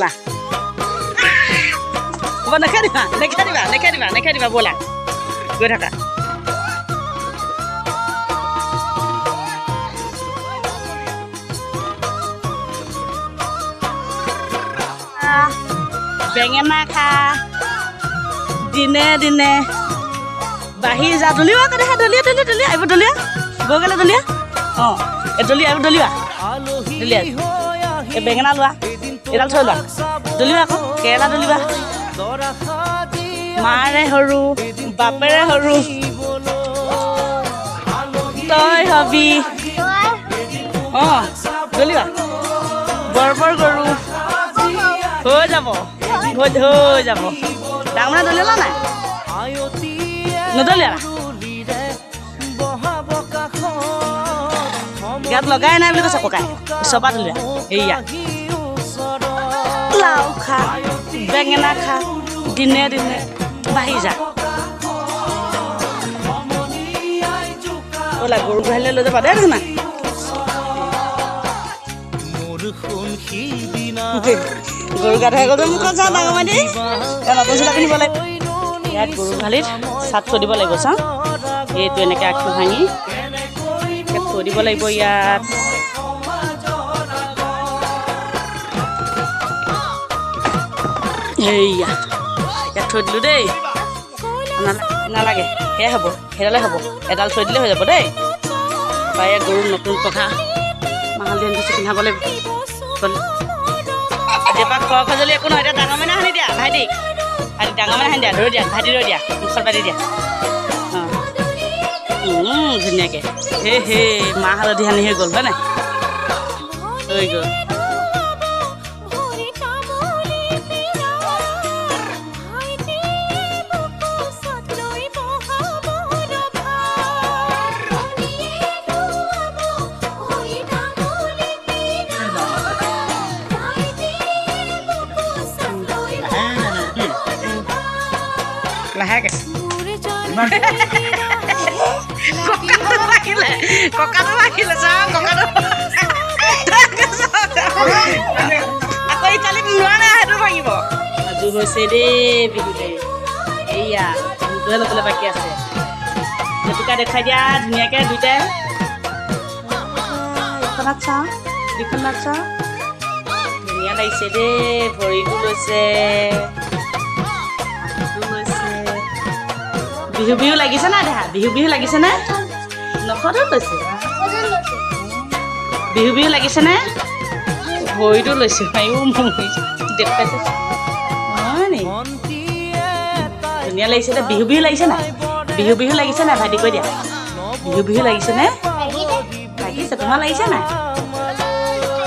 ব'লা হ'ব নেখেদিবা নেখেদিবা নেখেদিবা নেখেদিবা ব'লা গৈ থাকা বেঙেনা খা দিনে দিনে বাঢ়ি যা দলিওৱা দেখা দলিয়া দলিয়া দলিয়া আহিব দলিয়া গৈ গ'লে দলিয়া অঁ এই দলিয়া আহিব দলিওৱা দলিয়া এই বেঙেনা লোৱা এডাল থৈ লোৱা দলিওৱা আকৌ কেৰেলা দলিওৱা মাৰে সৰু বাপেৰে সৰু তই হবি অঁ দলিওৱা বৰ বৰ গৰু হৈ যাব হৈ যাব ডাঙৰ দলিওৱা নাই নদলিয়া গাত লগাই নাই বুলি কৈছে ককাই চপা দলিয়া এইয়া লাও খা বেঙেনা খা দিনে দিনে বাঢ়ি যা ব'লা গৰু গোহালিলৈ লৈ যাবা দেই দেখোন গৰু গা ধুৱাই গ'লে মোক চা ডাঙৰ মাই দেই নতুন চোলা পিন্ধিব লাগিব ইয়াত গৰু গোহালিত চাট থৈ দিব লাগিব চা এইটো এনেকৈ আঁঠু ভাঙি থৈ দিব লাগিব ইয়াত এইয়া ইয়াত থৈ দিলোঁ দেই নালাগে সেয়াই হ'ব সেইডালে হ'ব এডাল থৈ দিলে হৈ যাব দেই বা ইয়াত গৰুৰ নতুন পঘা মাহালি আনিছোঁ পিন্ধাব লাগিব এতিয়াৰপৰা খোৱা খজলি একো নহয় এতিয়া ডাঙৰ মাইনা সানি দিয়া ভাইটি ভাইটি ডাঙৰ মাইনা সানি দিয়া ধৰি দিয়া ভাইটি ৰৈ দিয়া মুখত পাতি দিয়া অঁ ধুনীয়াকৈ হে মাহ হালধি সানি হৈ গ'ল হয় নাই হৈ গ'ল লাহেকে ককাটো আহিলে চাওঁ ককাটো আকৌ ইটালীত নোৱাৰে সেইটো ভাঙিব সাজু হৈছে দেই বিহুতে এইয়া বিহুটোহে ল'বলৈ বাকী আছে জেতুকা দেখাই দিয়া ধুনীয়াকৈ দুইটাই এইখনত চাওঁ দুইখনত চাওঁ ধুনীয়া লাগিছে দেই ভৰিটো লৈছে বিহু বিহু লাগিছে নাই দেহা বিহু বিহু লাগিছেনে নখতো লৈছে বিহু বিহু লাগিছেনে ভৰিটো লৈছে আয়ো দেখুৱাইছে হয় নি ধুনীয়া লাগিছে দে বিহু বিহু লাগিছে নাই বিহু বিহু লাগিছে নাই ভাইটি কৈ দিয়া বিহু বিহু লাগিছেনে লাগিছে তোমাৰ লাগিছে নাই